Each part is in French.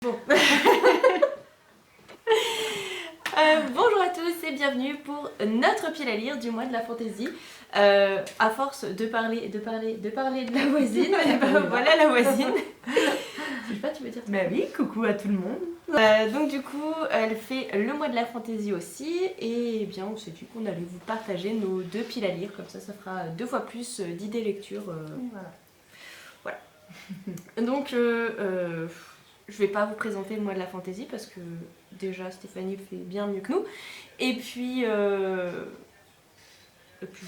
Bon. Bonjour à tous et bienvenue pour notre pile à lire du mois de la fantaisie. À force de parler de la voisine, voilà la voisine. Je sais pas, tu veux dire? Bah oui, coucou à tout le monde. Donc du coup, elle fait le mois de la fantaisie aussi, et eh bien on s'est dit qu'on allait vous partager nos deux piles à lire, comme ça fera 2 fois plus d'idées lecture. Voilà. Donc je vais pas vous présenter le mois de la fantaisie parce que déjà Stéphanie fait bien mieux que nous, et puis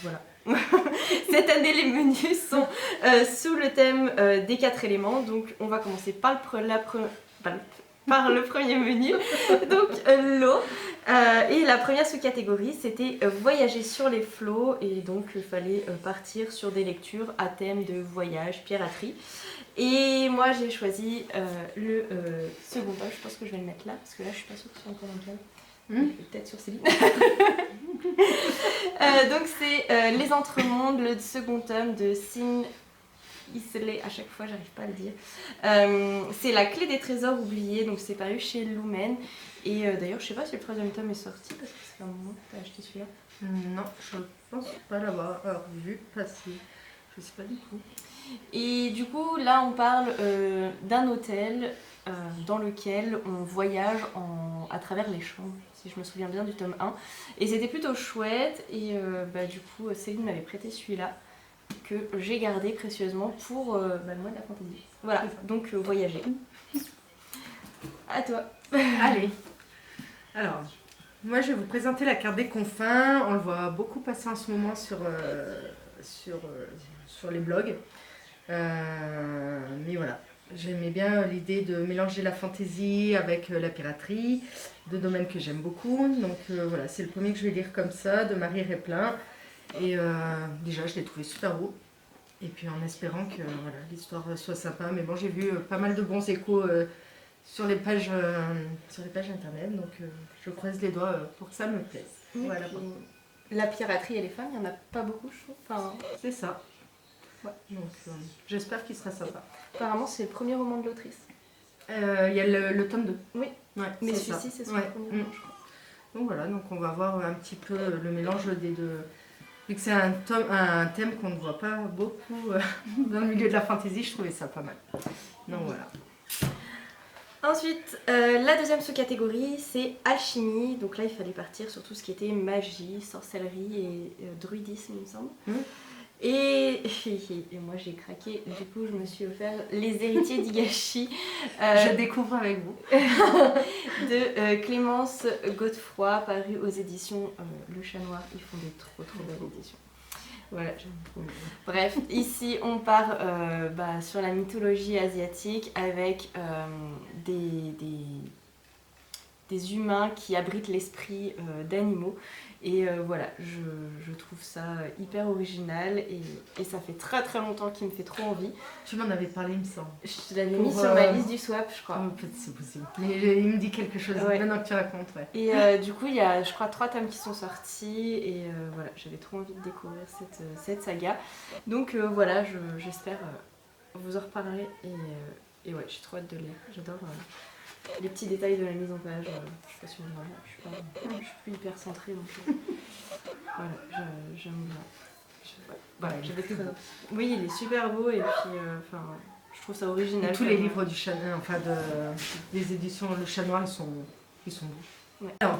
voilà. Cette année les menus sont sous le thème des 4 éléments, donc on va commencer par le premier menu, donc l'eau. Et la première sous-catégorie c'était voyager sur les flots, et donc il fallait partir sur des lectures à thème de voyage, piraterie. Et moi j'ai choisi le second tome, je pense que je vais le mettre là, parce que là je suis pas sûre que ce soit encore un tome. Peut-être sur Céline. Donc c'est Les Entremondes, le second tome de Sin Isley, à chaque fois j'arrive pas à le dire. C'est La clé des trésors oubliés, donc c'est paru chez Lumen. Et d'ailleurs je sais pas si le troisième tome est sorti, parce que c'est un moment que t'as acheté celui-là. Non, je pense pas l'avoir vu passer. Je sais pas du tout. Et du coup là on parle d'un hôtel dans lequel on voyage à travers les chambres, si je me souviens bien du tome 1. Et c'était plutôt chouette, et du coup Céline m'avait prêté celui-là, que j'ai gardé précieusement pour le mois de la fantaisie. Voilà, donc voyager. À toi. Allez. Alors, moi je vais vous présenter la carte des confins. On le voit beaucoup passer en ce moment sur les blogs. Mais voilà, j'aimais bien l'idée de mélanger la fantaisie avec la piraterie, deux domaines que j'aime beaucoup. Donc voilà, c'est le premier que je vais lire comme ça, de Marie Réplin. Et déjà, je l'ai trouvé super beau. Et puis en espérant que voilà, l'histoire soit sympa. Mais bon, j'ai vu pas mal de bons échos sur les pages internet. Donc je croise les doigts pour que ça me plaise. Oui, voilà. La piraterie et les femmes, il n'y en a pas beaucoup, je trouve. Enfin, c'est ça. Ouais. Donc j'espère qu'il sera sympa. Apparemment, c'est le premier roman de l'autrice. Il y a le tome 2. Oui, ouais, mais celui-ci, c'est son premier roman, je crois. Donc voilà, donc on va voir un petit peu le mélange des deux. Vu que c'est un thème qu'on ne voit pas beaucoup dans le milieu de la fantaisie, je trouvais ça pas mal. Donc voilà. Ensuite, la deuxième sous-catégorie, c'est alchimie. Donc là, il fallait partir sur tout ce qui était magie, sorcellerie et druidisme, il me semble. Et moi j'ai craqué, du coup je me suis offert Les Héritiers d'Higashi. Je découvre avec vous. De Clémence Godefroy, paru aux éditions Le Chat Noir. Ils font des trop belles éditions. Voilà, j'aime trop. Bref, ici on part sur la mythologie asiatique avec des humains qui abritent l'esprit d'animaux. Et voilà, je trouve ça hyper original, et ça fait très très longtemps qu'il me fait trop envie. Tu m'en avais parlé, il me semble. Je l'avais mis sur ma liste du swap, je crois. C'est possible. Mais il me dit quelque chose maintenant que tu racontes. Ouais. Et du coup, il y a, je crois, 3 tomes qui sont sortis, et voilà, j'avais trop envie de découvrir cette saga. Donc voilà, j'espère vous en reparler, et ouais, j'ai trop hâte de lire. J'adore les petits détails de la mise en page. Je sais pas si on voit, je suis plus hyper centrée, donc voilà, j'aime bien. Voilà, j'avais très... Oui, il est super beau, et puis je trouve ça original. Tous les livres du Chat, des éditions Le Chat Noir, ils sont beaux. Ouais. Alors,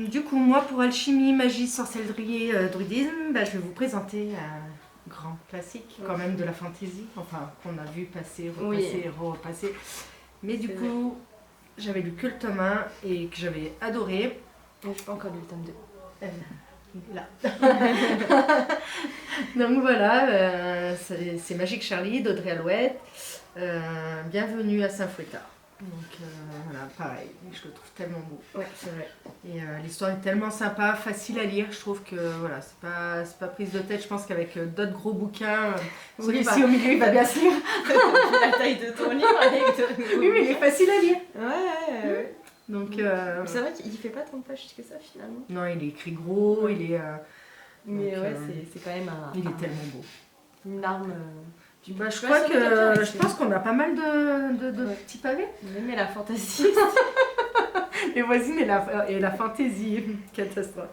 du coup, moi pour alchimie, magie, sorcellerie, druidisme, je vais vous présenter un grand classique quand même de la fantaisie, enfin qu'on a vu passer, repasser, repasser. Mais du coup, j'avais lu que le tome 1 et que j'avais adoré. Je n'ai pas encore lu le tome 2. Là. Donc voilà, c'est Magique Charlie d'Audrey Alouette. Bienvenue à Saint-Fouettard. Donc voilà, pareil, je le trouve tellement beau. Ouais, c'est vrai. Et l'histoire est tellement sympa, facile à lire. Je trouve que voilà, c'est pas prise de tête. Je pense qu'avec d'autres gros bouquins, celui-ci au milieu, il va bien se lire. La taille de ton livre. Oui, mais il est facile à lire. Ouais. Donc c'est vrai qu'il fait pas tant de pages que ça finalement. Non, il est écrit gros, il est. Mais donc, ouais, c'est quand même il est tellement beau. Une arme Bah, je Ouais, crois ça m'était bien, que je c'est- pense qu'on a pas mal de Ouais. petits pavés. Mais la fantaisie. Les voisines et la fantaisie, catastrophe.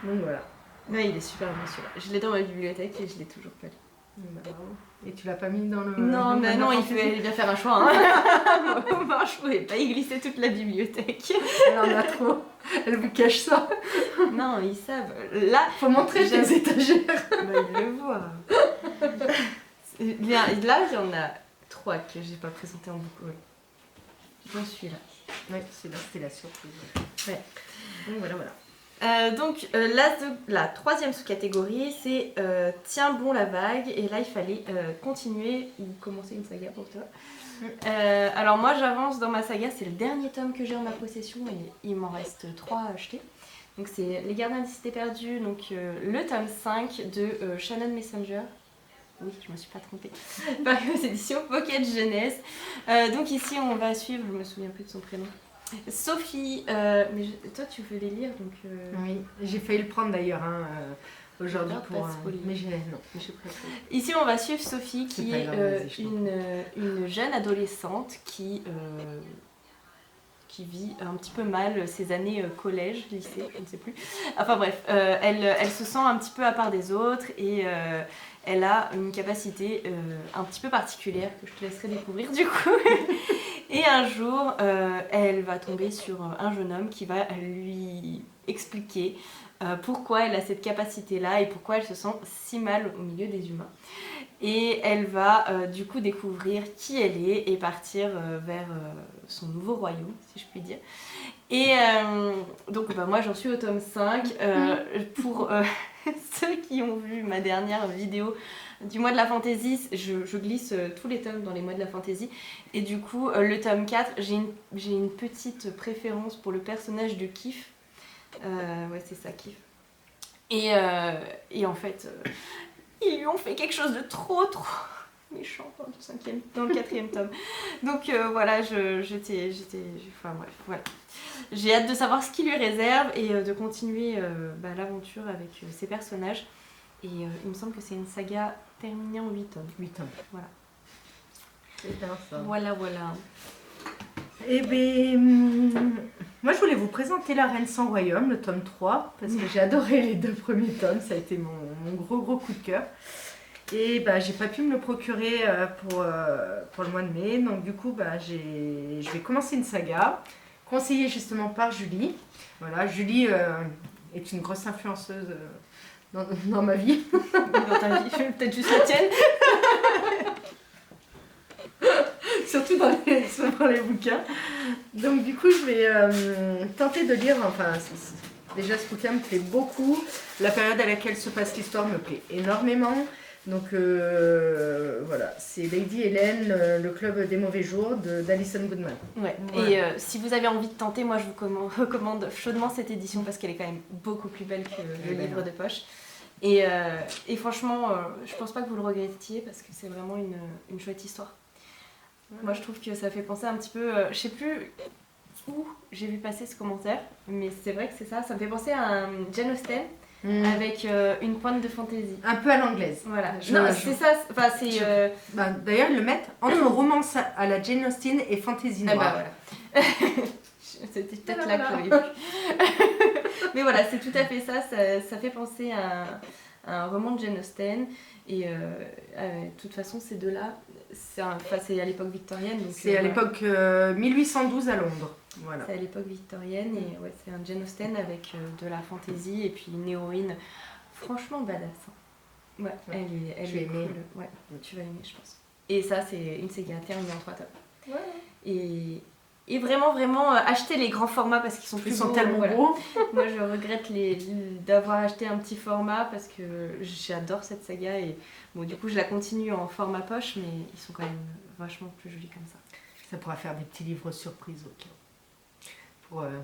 Donc voilà. Ouais, il est super bien celui-là. Je l'ai dans ma bibliothèque et je l'ai toujours pas lu. Bah, bravo. Et tu l'as pas mis dans le. Non, livre mais de la non, il fantaisie fallait bien faire un choix. Hein. Bon, je pouvais pas y glisser toute la bibliothèque. Elle en a trop. Elle vous cache ça. Non, ils savent. Là, Faut montrer J'aime- tes étagères. bah, ils le voient. Là, il y en a 3 que j'ai pas présenté en beaucoup. J'en suis là. Ouais, c'était la surprise. Ouais. Donc voilà, voilà. Donc la troisième sous-catégorie c'est Tiens bon la vague et là il fallait continuer ou commencer une saga pour toi. Alors moi j'avance dans ma saga, c'est le dernier tome que j'ai en ma possession et il m'en reste 3 à acheter. Donc c'est Les Gardiens des Cités Perdues, donc le tome 5 de Shannon Messenger. Oui, je me suis pas trompée. Paru aux éditions Pocket Jeunesse. Donc ici on va suivre, je me souviens plus de son prénom. Sophie, toi tu veux les lire donc. Oui, j'ai failli le prendre d'ailleurs aujourd'hui Garde pour. pas spoiler. Mais non, mais je suis prête. Ici on va suivre Sophie qui pas est grave, vas-y, je t'en une jeune adolescente qui vit un petit peu mal ses années collège, lycée, je ne sais plus. Enfin bref, elle se sent un petit peu à part des autres et elle a une capacité un petit peu particulière que je te laisserai découvrir du coup. Et un jour, elle va tomber sur un jeune homme qui va lui expliquer pourquoi elle a cette capacité-là et pourquoi elle se sent si mal au milieu des humains. Et elle va du coup découvrir qui elle est et partir vers son nouveau royaume, si je puis dire. Et donc bah, moi j'en suis au tome 5. Pour ceux qui ont vu ma dernière vidéo du mois de la fantaisie, je glisse tous les tomes dans les mois de la fantaisie. Et du coup le tome 4, j'ai une petite préférence pour le personnage de Kif. Ouais c'est ça, Kif. Et en fait... ils lui ont fait quelque chose de trop méchant dans le 4e tome. Donc voilà, enfin bref, voilà. J'ai hâte de savoir ce qu'il lui réserve et de continuer l'aventure avec ses personnages. Et il me semble que c'est une saga terminée en 8 tomes. 8 tomes. Voilà. C'est bien ça. Voilà. Eh bien, moi je voulais vous présenter La Reine sans Royaume, le tome 3, parce que j'ai adoré les 2 premiers tomes, ça a été mon gros coup de cœur. Et bah, j'ai pas pu me le procurer pour le mois de mai, donc du coup je vais commencer une saga, conseillée justement par Julie. Voilà, Julie est une grosse influenceuse dans ma vie. Dans ta vie, peut-être juste la tienne. Surtout dans les bouquins. Donc du coup je vais tenter de lire, déjà ce bouquin me plaît beaucoup, la période à laquelle se passe l'histoire me plaît énormément. Donc voilà, c'est Lady Hélène, le club des mauvais jours d'Alison Goodman. Ouais. Voilà. Et si vous avez envie de tenter, moi je vous recommande chaudement cette édition parce qu'elle est quand même beaucoup plus belle que le livre de poche. Et franchement, je pense pas que vous le regrettiez parce que c'est vraiment une chouette histoire. Moi je trouve que ça fait penser un petit peu, je sais plus où j'ai vu passer ce commentaire, mais c'est vrai que c'est ça, ça me fait penser à un Jane Austen avec une pointe de fantaisie. Un peu à l'anglaise. Voilà, c'est ça, enfin c'est... D'ailleurs ils le mettent entre romance à la Jane Austen et fantaisie Ah noire. bah voilà. C'était peut-être là que j'avais vu. Mais voilà, c'est tout à fait ça, ça fait penser à un roman de Jane Austen. Et de toute façon, ces deux-là, c'est à l'époque victorienne. C'est à l'époque 1812 à Londres. Voilà. C'est à l'époque victorienne et ouais, c'est un Jane Austen avec de la fantaisie et puis une héroïne franchement badass. Hein. Ouais, elle est cool. Ouais, tu vas aimer, je pense. Et ça, c'est une saga terminée en 3 tomes. Ouais. Et vraiment, acheter les grands formats parce qu'ils sont plus beaux. Tellement beaux. Moi, je regrette d'avoir acheté un petit format parce que j'adore cette saga. Et bon, du coup, je la continue en format poche, mais ils sont quand même vachement plus jolis comme ça. Ça pourra faire des petits livres surprises au cas.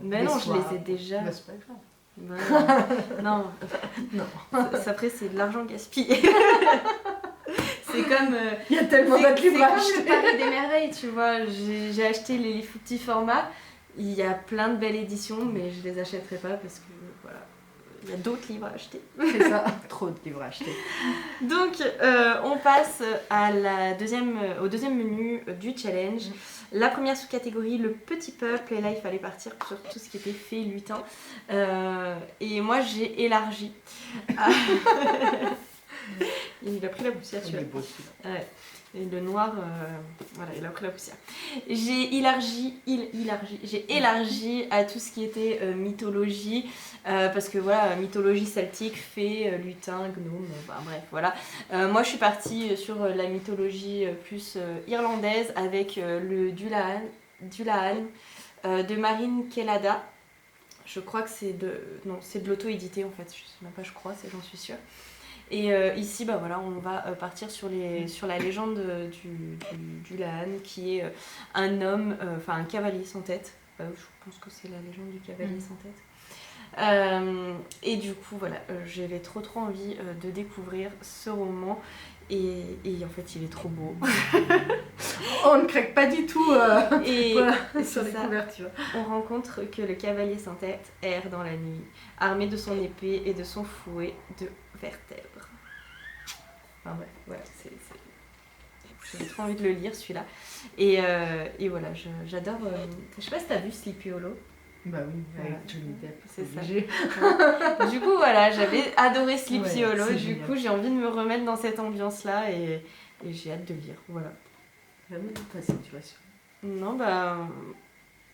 Mais non, je les ai déjà. Mais c'est pas grave. Non. Après, c'est de l'argent gaspillé. C'est comme. Il y a tellement d'autres livres à acheter. C'est comme le Paris des merveilles, tu vois. J'ai acheté les livres petits formats. Il y a plein de belles éditions, mais je les achèterai pas parce que voilà. il y a d'autres livres à acheter. C'est ça, trop de livres à acheter. Donc, on passe au deuxième menu du challenge. La première sous-catégorie, le petit peuple. Et là, il fallait partir sur tout ce qui était fée, lutin. Et moi, j'ai élargi. Il a pris la poussière, Il est beau celui-là. Ouais. Et le noir, voilà, il a pris la poussière. J'ai élargi à tout ce qui était mythologie, parce que voilà, mythologie celtique, fée, lutin, gnome, bref, voilà. Moi, je suis partie sur la mythologie plus irlandaise avec le Dullahan de Marine Kellada. Je crois que c'est de l'auto-édité en fait, je sais même pas, je crois, j'en suis sûre. Et ici, bah voilà, on va partir sur la légende du Lahan, qui est un homme, enfin un cavalier sans tête. Je pense que c'est la légende du cavalier sans tête. Et du coup, voilà, j'avais trop envie de découvrir ce roman. Et en fait, il est trop beau. On ne craque pas du tout voilà, sur les couvertures. On rencontre que le cavalier sans tête erre dans la nuit, armé de son épée et de son fouet de vertèbres. Enfin bref, voilà, j'ai trop envie de le lire celui-là. Et voilà, j'adore. Je sais pas si t'as vu Sleepy Hollow. Bah oui, avec Johnny Depp. C'est ça. Du coup, voilà, j'avais adoré Sleepy Hollow. Du génial. coup, j'ai envie de me remettre dans cette ambiance-là et j'ai hâte de lire. Voilà. Jamais vu ta situation. Non, bah.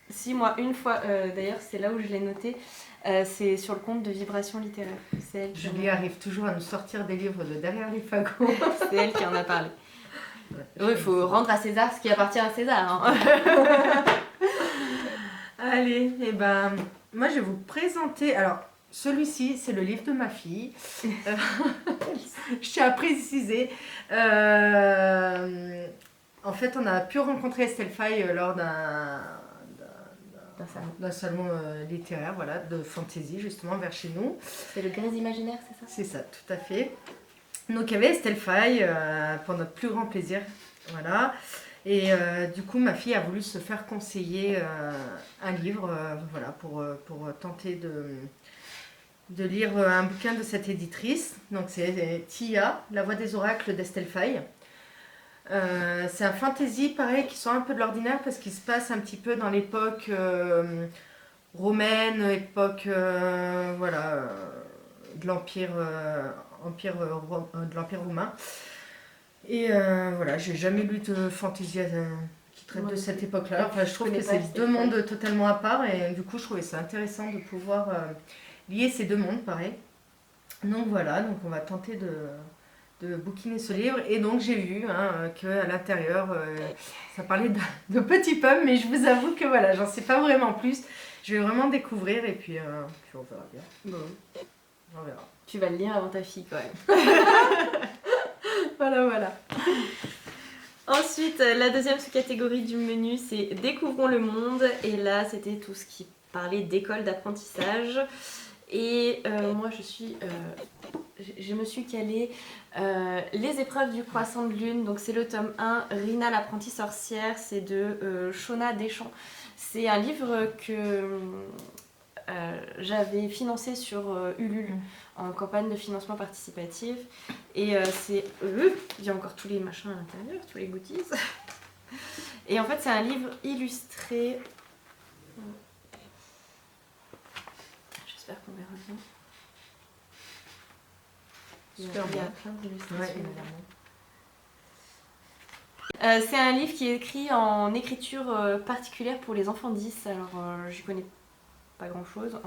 Si, moi, une fois, d'ailleurs, c'est là où je l'ai noté, c'est sur le compte de Vibration littéraire. Julie arrive toujours à nous sortir des livres de derrière les fagots. C'est elle qui en a parlé. Oui, il faut rendre à César ce qui appartient à César. Hein. Allez, et ben, moi je vais vous présenter. Alors, celui-ci, c'est le livre de ma fille. Je tiens à préciser. En fait, on a pu rencontrer Estelle Faye lors d'un salon littéraire, voilà, de fantasy, justement, vers chez nous. C'est le Grise imaginaire, c'est ça? C'est ça, tout à fait. Donc, il y avait Estelle Faye, pour notre plus grand plaisir, voilà. Et du coup, ma fille a voulu se faire conseiller un livre, voilà, pour tenter de lire un bouquin de cette éditrice. Donc, c'est Tia, La Voix des oracles d'Estelle Faye. C'est un fantasy, pareil, qui sort un peu de l'ordinaire parce qu'il se passe un petit peu dans l'époque romaine, époque voilà, de l'Empire de l'Empire romain. Et voilà, j'ai jamais lu de fantasy qui traite de cette époque-là. Enfin, je trouve que c'est deux mondes totalement à part et du coup, je trouvais ça intéressant de pouvoir lier ces deux mondes, pareil. Donc voilà, donc on va tenter de bouquiner ce livre. Et donc j'ai vu qu'à l'intérieur, ça parlait de petits pommes, mais je vous avoue que voilà, j'en sais pas vraiment plus. Je vais vraiment découvrir et puis on verra bien. Bon. On verra. Tu vas le lire avant ta fille quand même. Voilà. Ensuite, la deuxième sous-catégorie du menu, c'est Découvrons le monde. Et là, c'était tout ce qui parlait d'école d'apprentissage. Et moi, je me suis calée les épreuves du croissant de lune. Donc, c'est le tome 1, Rina l'apprentie sorcière. C'est de Shona Deschamps. C'est un livre que j'avais financé sur Ulule en campagne de financement participatif. Et il y a encore tous les machins à l'intérieur, tous les goodies. Et en fait, c'est un livre illustré. J'espère qu'on verra bien. Super Il y a bien. plein d'illustrations. Ouais, évidemment. C'est un livre qui est écrit en écriture particulière pour les enfants 10. Alors, je connais pas grand chose.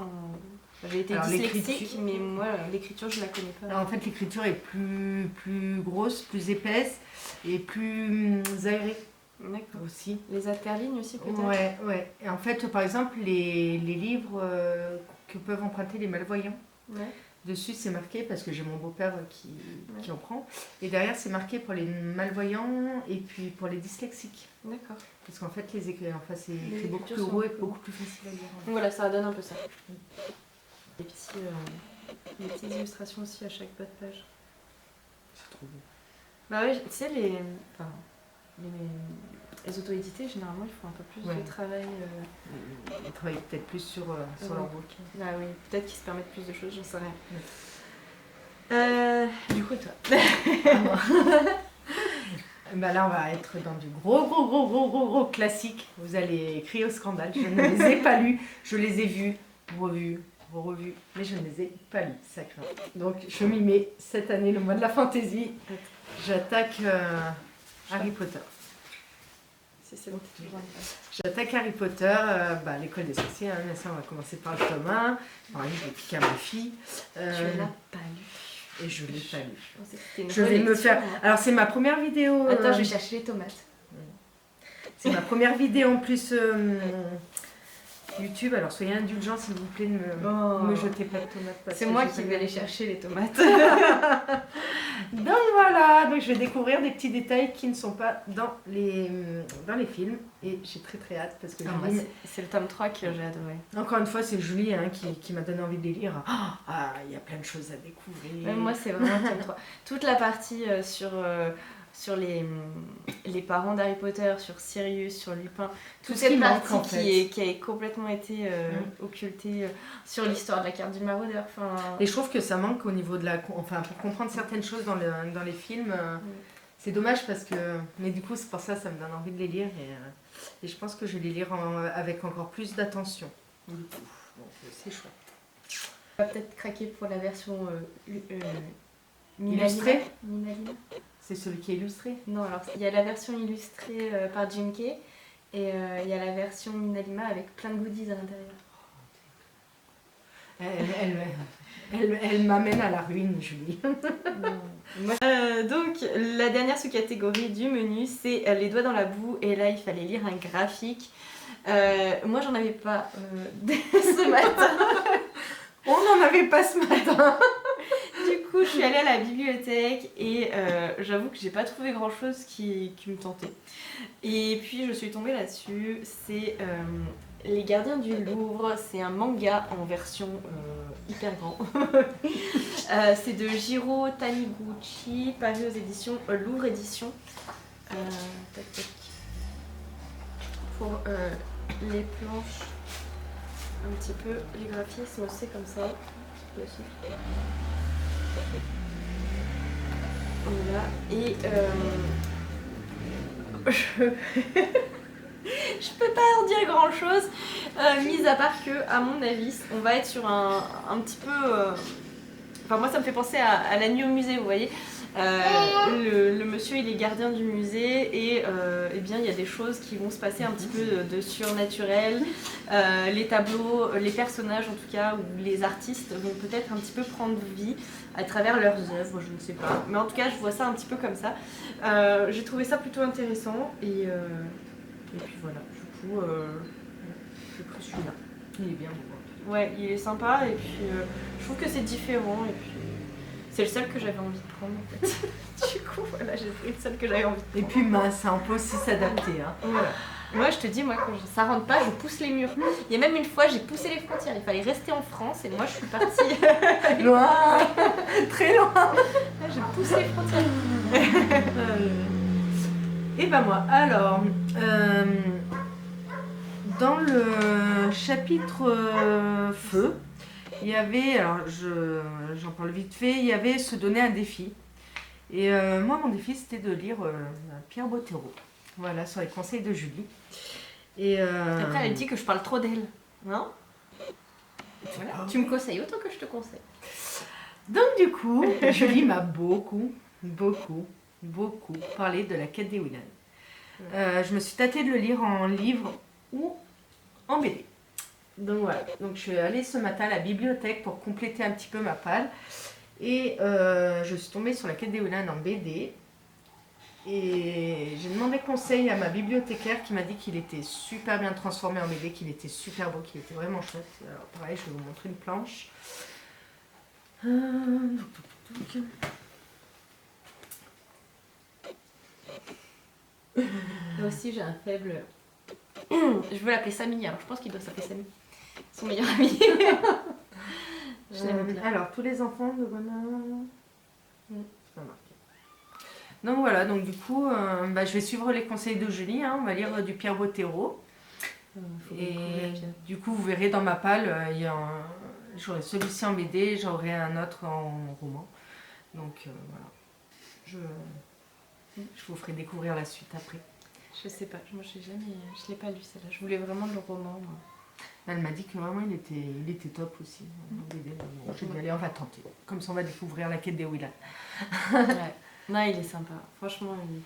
J'ai été dyslexique, mais moi, l'écriture, je la connais pas. Alors, en fait, l'écriture est plus grosse, plus épaisse et plus aérée. D'accord. Aussi. Les interlignes aussi, peut-être? Ouais. Et en fait, par exemple, les livres que peuvent emprunter les malvoyants, dessus c'est marqué, parce que j'ai mon beau-père qui en prend, et derrière c'est marqué pour les malvoyants et puis pour les dyslexiques. D'accord. Parce qu'en fait, c'est écrit beaucoup plus gros et beaucoup plus facile à lire. Donc voilà, ça donne un peu ça. Et puis les petites illustrations aussi à chaque bas de page. C'est trop beau. Bah ouais, tu sais, les auto-édités, généralement, ils font un peu plus Ouais. de travail. Ils travaillent peut-être plus sur leur bouquin. Ah oui, peut-être qu'ils se permettent plus de choses, j'en sais rien. Ouais. Du coup, toi. Bah là, on va être dans du gros classique. Vous allez crier au scandale. Je ne les ai pas lus. Je les ai vus, revus, mais je ne les ai pas lus. Ça craint. Donc, je m'y mets cette année, le mois de la fantaisie. J'attaque Harry Potter. C'est bon, t'es toujours en face. J'attaque Harry Potter, l'école des sorciers. Hein, mais ça, on va commencer par le tome 1. Par exemple, je vais piquer à ma fille. Tu l'as pas lu. Et je ne l'ai pas lu. Je pensais que c'était une Je vais me relecture, faire. moi. Alors, c'est ma première vidéo. Attends, je vais chercher les tomates. C'est ma première vidéo en plus YouTube. Alors, soyez indulgents, s'il vous plaît, ne me jetez pas de tomates. parce C'est que moi j'ai qui pas vais aller eu- chercher les tomates. Donc voilà, donc je vais découvrir des petits détails qui ne sont pas dans les films. Et j'ai très hâte parce que Julie, C'est le tome 3 que j'ai adoré. encore une fois, c'est Julie hein, qui m'a donné envie de les lire. Ah, il y a plein de choses à découvrir. Même moi, c'est vraiment le tome 3. Toute la partie sur les parents d'Harry Potter, sur Sirius, sur Lupin, toute ce qui cette manque, partie en fait. qui a complètement été occultée sur l'histoire de la carte du maraudeur. Enfin, Et je trouve que ça manque au niveau de la... Enfin, pour comprendre certaines choses dans les films, c'est dommage parce que... Mais du coup, c'est pour ça me donne envie de les lire. Et je pense que je vais les lire avec encore plus d'attention. Du coup, donc, c'est chouette. on va peut-être craquer pour la version Illustrée. Minalina. C'est celui qui est illustré. Non, alors il y a la version illustrée par Jim Kay et il y a la version Minalima avec plein de goodies à l'intérieur. Elle m'amène à la ruine, Julie. Donc la dernière sous-catégorie du menu, c'est les doigts dans la boue et là il fallait lire un graphique. Moi j'en avais pas ce matin. On n'en avait pas ce matin. Du coup je suis allée à la bibliothèque et j'avoue que j'ai pas trouvé grand chose qui me tentait. Et puis je suis tombée là-dessus, c'est Les Gardiens du Louvre, c'est un manga en version hyper grand. C'est de Jiro Taniguchi, paru aux éditions Louvre Édition. Tac, tac. Pour les planches, un petit peu, les graphismes, c'est comme ça. Aussi. Voilà. Et je peux pas en dire grand chose, mis à part que, à mon avis, on va être sur un petit peu. Enfin, moi, ça me fait penser à La Nuit au musée, vous voyez. Le monsieur, il est gardien du musée et eh bien, il y a des choses qui vont se passer un petit peu de surnaturel. Les tableaux, les personnages en tout cas, ou les artistes vont peut-être un petit peu prendre vie à travers leurs œuvres, je ne sais pas. Mais en tout cas, je vois ça un petit peu comme ça. J'ai trouvé ça plutôt intéressant et puis voilà, du coup, j'ai pris celui-là. Il est bien beau. Ouais, il est sympa et puis je trouve que c'est différent et puis c'est le seul que j'avais envie de prendre en fait. Du coup, voilà, j'ai pris le seul que j'avais envie de prendre. Et puis mince, on peut aussi s'adapter. Hein. Voilà. Moi, je te dis, moi, quand ça rentre pas, je pousse les murs. Il y a même une fois, j'ai poussé les frontières. Il fallait rester en France et moi, je suis partie. Loin, très loin. J'ai poussé les frontières. Et ben moi, alors, dans le chapitre feu, il y avait, alors j'en parle vite fait, il y avait se donner un défi. Et moi, mon défi, c'était de lire Pierre Bottero. Voilà, sur les conseils de Julie. Et Après, elle dit que je parle trop d'elle. Non voilà. Tu me conseilles autant que je te conseille. Donc du coup, Julie m'a beaucoup parlé de la quête des Whelan. Je me suis tâtée de le lire en livre ou en BD. Donc voilà, donc je suis allée ce matin à la bibliothèque pour compléter un petit peu ma palle. Et je suis tombée sur la quête des Whelan en BD. Et j'ai demandé conseil à ma bibliothécaire qui m'a dit qu'il était super bien transformé en BD, qu'il était super beau, qu'il était vraiment chouette. Alors pareil, je vais vous montrer une planche. Moi aussi, j'ai un faible. Je veux l'appeler Samy, alors je pense qu'il doit s'appeler Samy. Son meilleur ami. Je l'aime bien. Alors, tous les enfants de bonheur. C'est pas marqué. Donc voilà, donc du coup, je vais suivre les conseils de Julie, hein, on va lire du Pierre Bottero. Et du coup, vous verrez dans ma palle, j'aurai celui-ci en BD, j'aurai un autre en roman. Donc voilà, je vous ferai découvrir la suite après. Je sais pas, moi je l'ai pas lu celle-là, je voulais vraiment le roman. Moi. Elle m'a dit que vraiment il était top aussi en BD. Bon, j'ai dit allez, on va tenter. Comme ça on va découvrir la quête des Willan. Ouais. Non, il est sympa, franchement il est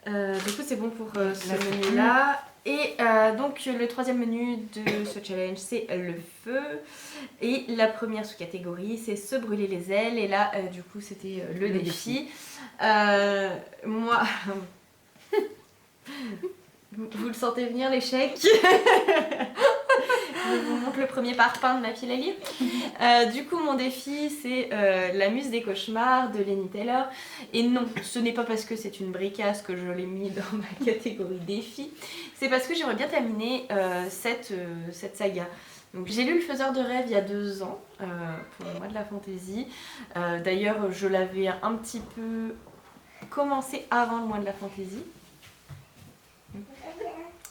bien. Du coup c'est bon pour ce menu-là. Et donc le troisième menu de ce challenge c'est le feu. Et la première sous-catégorie c'est se brûler les ailes. Et là du coup c'était le défi. Moi... Vous le sentez venir l'échec. Je vous montre le premier parpaing de ma pile à lire. Du coup, mon défi, c'est La Muse des cauchemars de Lenny Taylor. Et non, ce n'est pas parce que c'est une bricasse que je l'ai mis dans ma catégorie défi. C'est parce que j'aimerais bien terminer cette saga. Donc, j'ai lu Le Faiseur de rêves il y a 2 ans, pour le mois de la fantaisie. D'ailleurs, je l'avais un petit peu commencé avant le mois de la fantaisie.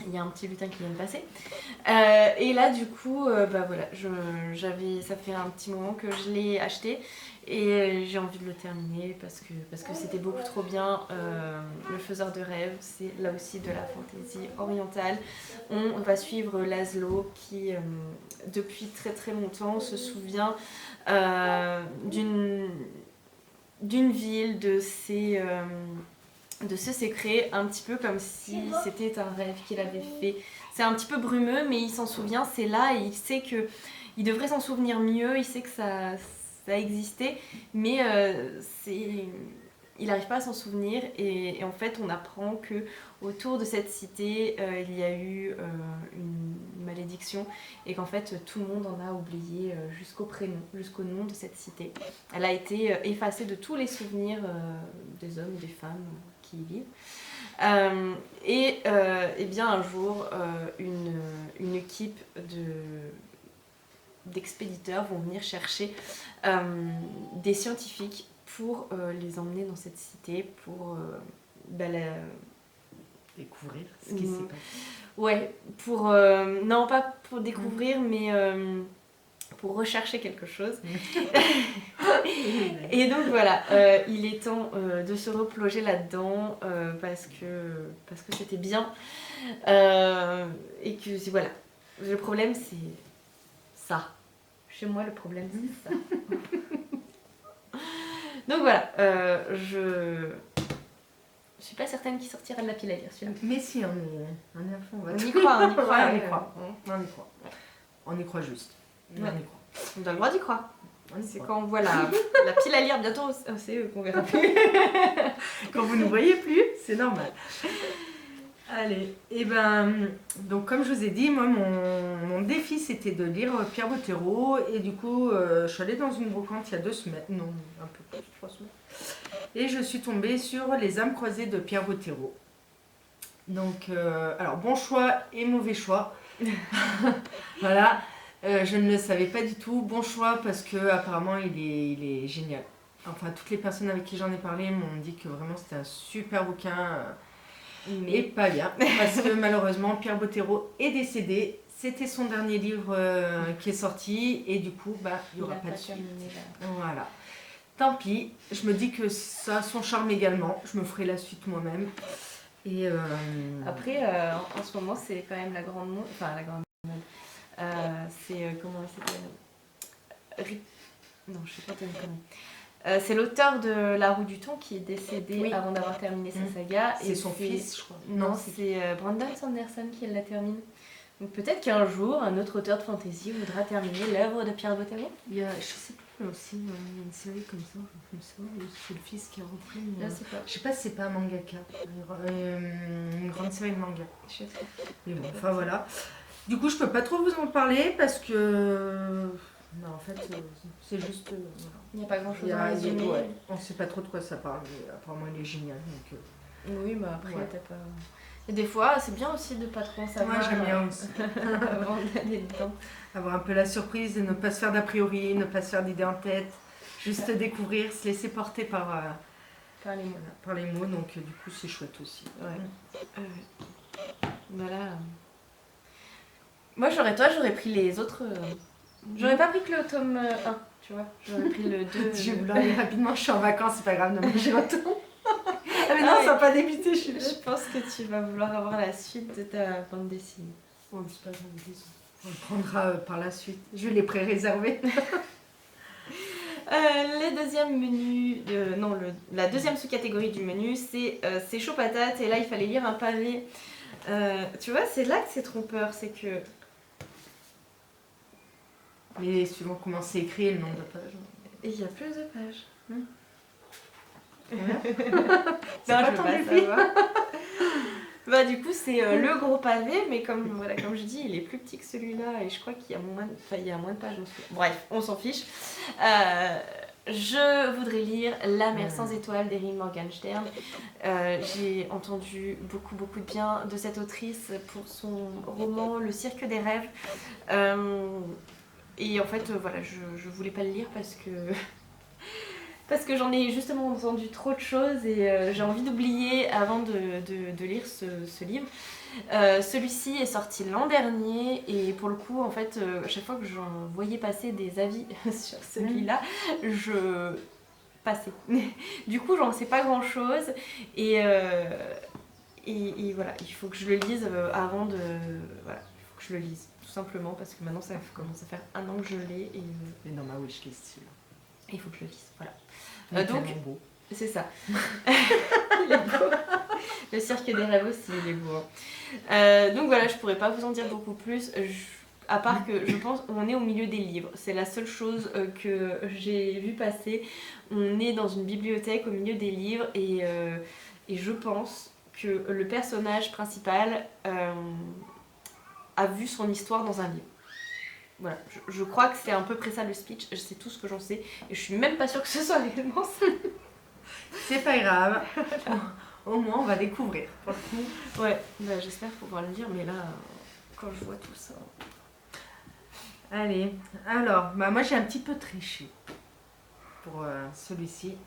Il y a un petit lutin qui vient de passer. Et là, du coup, voilà, ça fait un petit moment que je l'ai acheté et j'ai envie de le terminer parce que c'était beaucoup trop bien. Le Faiseur de rêves, c'est là aussi de la fantaisie orientale. On va suivre Laszlo qui, depuis très très longtemps, se souvient d'une ville, de ce secret, un petit peu comme si c'était un rêve qu'il avait fait. C'est un petit peu brumeux, mais il s'en souvient, c'est là, et il sait que il devrait s'en souvenir mieux, il sait que ça existait, mais il n'arrive pas à s'en souvenir, et en fait on apprend que autour de cette cité, il y a eu une malédiction, et qu'en fait tout le monde en a oublié jusqu'au prénom, jusqu'au nom de cette cité. Elle a été effacée de tous les souvenirs des hommes, des femmes qui y vivent. Et bien un jour, une équipe d'expéditeurs vont venir chercher des scientifiques pour les emmener dans cette cité, pour découvrir ce qui s'est passé. Ouais, non pas pour découvrir, mais pour rechercher quelque chose. Et donc voilà, il est temps de se replonger là-dedans parce que c'était bien. Et que voilà, le problème c'est ça. Chez moi, le problème c'est ça. Donc voilà, je suis pas certaine qu'il sortira de la pile à lire celui-là. Mais si, on est à fond. On y croit. On y croit juste. Ouais. On a le droit d'y croire. C'est quand on voit la pile à lire bientôt, c'est qu'on verra plus. Quand vous ne voyez plus, c'est normal. Allez, et donc comme je vous ai dit, moi mon défi c'était de lire Pierre Bottero, et du coup je suis allée dans une brocante il y a 2 semaines, non, un peu plus, 3 semaines, et je suis tombée sur Les âmes croisées de Pierre Bottero. Donc, alors bon choix et mauvais choix. Voilà. Je ne le savais pas du tout. Bon choix parce que apparemment il est génial. Enfin, toutes les personnes avec qui j'en ai parlé m'ont dit que vraiment c'était un super bouquin, mais pas bien. Parce que malheureusement, Pierre Bottero est décédé. C'était son dernier livre qui est sorti, et du coup, il n'y aura pas de suite. Voilà. Tant pis. Je me dis que ça a son charme également. Je me ferai la suite moi-même. Et après, en ce moment, c'est quand même la grande mode. Enfin, la grande mode. C'est comment il s'appelle, non, je sais pas donner comment. C'est l'auteur de La Roue du Temps qui est décédé avant d'avoir terminé sa saga. C'est son fils, je crois. Non, c'est Brandon Sanderson qui la termine. Donc peut-être qu'un jour, un autre auteur de fantasy voudra terminer l'œuvre de Pierre Bottero. Il y a, je sais plus aussi, une série comme ça, c'est le fils qui est rentré. Je sais pas si c'est pas un mangaka, une grande série de manga. Je sais pas. Mais bon, enfin voilà. Du coup, je peux pas trop vous en parler parce que. Non, en fait, c'est juste. Voilà. Il n'y a pas grand chose à résumer. Ouais. On sait pas trop de quoi ça parle, mais apparemment il est génial. Donc, oui, mais après, t'as pas. Et des fois, c'est bien aussi de pas trop en savoir. Moi, j'aime bien aussi. Avant d'aller dedans. Avoir un peu la surprise et ne pas se faire d'a priori, ne pas se faire d'idées en tête. Juste découvrir, se laisser porter par par les mots. Voilà, par les mots, donc du coup c'est chouette aussi. Ouais. Voilà. Moi j'aurais pris les autres. J'aurais pas pris que le tome 1, tu vois. J'aurais pris le 2. Je vais vouloir aller rapidement, je suis en vacances, c'est pas grave, ne manger autant. Ah mais non, Ah, ça va pas débuter, je suis Je pense que tu vas vouloir avoir la suite de ta bande dessinée. On dit pas bande dessinée. On le prendra par la suite. Je vais les pré-réserver. Les deuxièmes menus, la deuxième sous-catégorie du menu, c'est chaud patate. Et là, il fallait lire un pavé. Tu vois, c'est là que c'est trompeur, c'est que... Mais suivant comment c'est écrit et le nombre de pages. Et il y a plus de pages. C'est pas ton défi. Bah du coup c'est le gros pavé, mais comme je dis, il est plus petit que celui-là et je crois qu'il y a moins de pages. Bref, on s'en fiche. Je voudrais lire La mer sans étoiles d'Erin Morgenstern. J'ai entendu beaucoup de bien de cette autrice pour son roman Le Cirque des rêves. Et en fait, je voulais pas le lire parce que j'en ai justement entendu trop de choses et j'ai envie d'oublier avant de lire ce livre. Celui-ci est sorti l'an dernier et pour le coup, en fait, à chaque fois que j'en voyais passer des avis sur celui-là, je passais. Du coup, j'en sais pas grand-chose et voilà, il faut que je le lise avant de... Voilà, il faut que je le lise, tout simplement, parce que maintenant, ça commence à faire 1 an que je l'ai et... Mais dans ma wishlist, celui-là. Il faut que je le lise, voilà. Donc, beau. C'est ça. Il est beau. Le cirque des rêves aussi, il est beau. Donc voilà, je pourrais pas vous en dire beaucoup plus, à part que je pense qu'on est au milieu des livres. C'est la seule chose que j'ai vu passer. On est dans une bibliothèque au milieu des livres et je pense que le personnage principal a vu son histoire dans un livre. Voilà, je crois que c'est à peu près ça le speech, c'est tout ce que j'en sais et je suis même pas sûre que ce soit réellement ça. C'est pas grave, au moins on va découvrir. Ouais, bah, j'espère pouvoir le lire, mais là, quand je vois tout ça... Allez, alors, moi j'ai un petit peu triché pour celui-ci.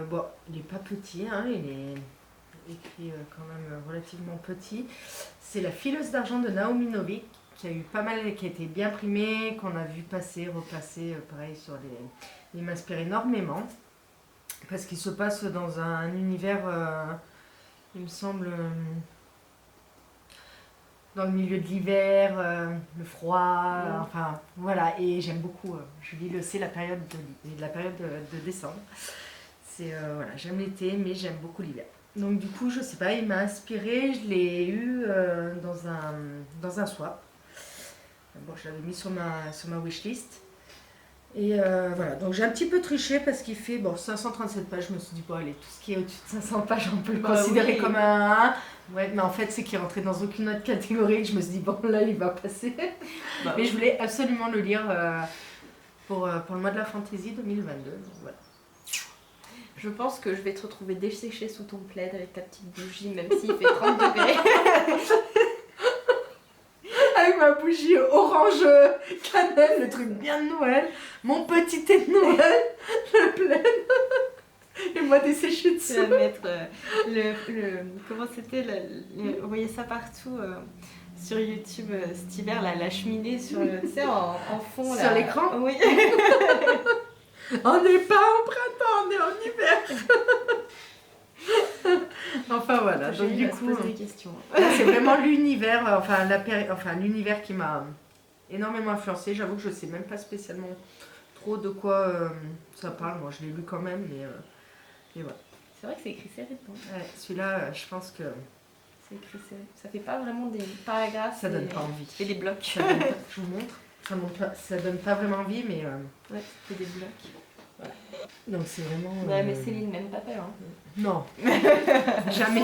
Bon, il est pas petit, hein, il est écrit quand même relativement petit. C'est La fileuse d'argent de Naomi Novik, qui a eu pas mal, qui a été bien primé, qu'on a vu passer, repasser, pareil sur il m'inspire énormément. Parce qu'il se passe dans un univers, il me semble, dans le milieu de l'hiver, le froid, enfin voilà, et j'aime beaucoup, Julie le sait, la période de décembre. C'est, voilà, j'aime l'été, mais j'aime beaucoup l'hiver. Donc du coup, je sais pas, il m'a inspiré, je l'ai eu dans un swap. Bon, je l'avais mis sur ma wishlist. Et voilà, donc j'ai un petit peu triché parce qu'il fait 537 pages. Je me suis dit, bon, allez, tout ce qui est au-dessus de 500 pages, on peut le considérer comme un 1. Ouais, mais en fait, c'est qu'il est rentré dans aucune autre catégorie. Je me suis dit, bon, là, il va passer. Mais je voulais absolument le lire pour le mois de la fantaisie 2022. Donc voilà. Je pense que je vais te retrouver desséchée sous ton plaid avec ta petite bougie, même s'il fait 30 degrés. Avec ma bougie orange cannelle, le truc bien de Noël, mon petit thé de Noël, le plaid, et moi desséché dessus. Tu vas mettre comment c'était, vous voyez ça partout sur YouTube cet hiver, la cheminée sur tu sais, en fond. Sur l'écran. Oui. On n'est pas en printemps, on est en hiver. Enfin voilà, donc du coup, c'est vraiment l'univers, l'univers qui m'a énormément influencé. J'avoue que je sais même pas spécialement trop de quoi ça parle. Moi, je l'ai lu quand même, mais voilà. C'est vrai que c'est écrit serré dedans. Ouais, celui-là, je pense que c'est écrit serré. Ça fait pas vraiment des paragraphes. Ça donne pas envie. Ça fait des blocs. Je vous montre. Ça donne pas vraiment envie, mais ouais, ça fait des blocs. Voilà. Donc c'est vraiment. Ouais, mais Céline m'aime pas peur. Hein. Non. Jamais.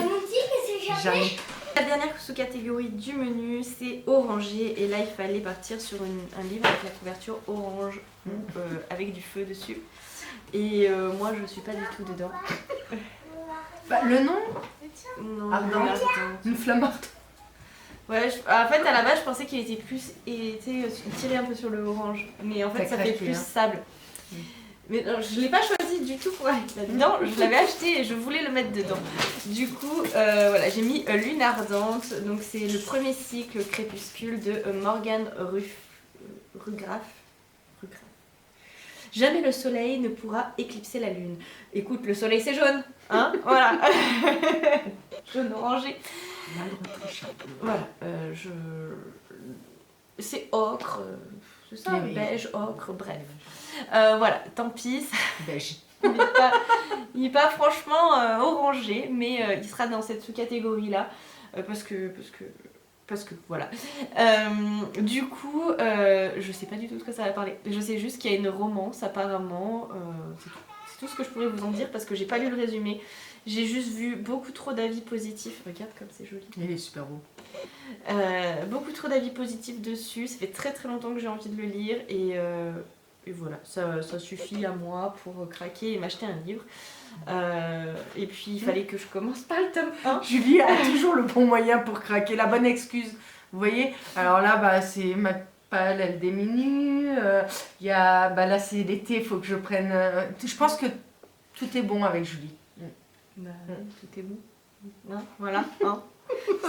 Jamais. La dernière sous-catégorie du menu, c'est orangé. Et là, il fallait partir sur un livre avec la couverture orange, avec du feu dessus. Et moi, je suis pas du tout dedans. Le nom Non, ardente. Une flamme ardente. Ouais, en fait, à la base, je pensais qu'il était tiré un peu sur le orange. Mais en fait, ça fait plus sable. Mais non, je l'ai pas choisi du tout pour aller là-dedans, je l'avais acheté et je voulais le mettre dedans. Du coup, voilà, j'ai mis Lune ardente, donc c'est le premier cycle Crépuscule de Morgane Rugraff. Jamais le soleil ne pourra éclipser la lune. Écoute, le soleil c'est jaune, hein, voilà. Jaune orangé. Voilà, c'est ocre, c'est ça, Oui. beige, ocre, bref. Voilà, tant pis. Beige. Il n'est pas franchement orangé, mais il sera dans cette sous-catégorie-là, parce que voilà. Du coup, je sais pas du tout de quoi ça va parler. Je sais juste qu'il y a une romance apparemment. C'est tout ce que je pourrais vous en dire parce que j'ai pas lu le résumé. J'ai juste vu beaucoup trop d'avis positifs. Regarde comme c'est joli. Il est super beau. Beaucoup trop d'avis positifs dessus. Ça fait très très longtemps que j'ai envie de le lire et voilà, ça suffit à moi pour craquer et m'acheter un livre. Et puis il fallait que je commence par le tome 1. Julie a toujours le bon moyen pour craquer, la bonne excuse. Vous voyez? Alors là, bah, c'est ma pâle, elle diminue. Y a, bah, là, c'est l'été, il faut que je prenne. Je pense que tout est bon avec Julie. Bah, tout est bon. Hein, voilà. Hein.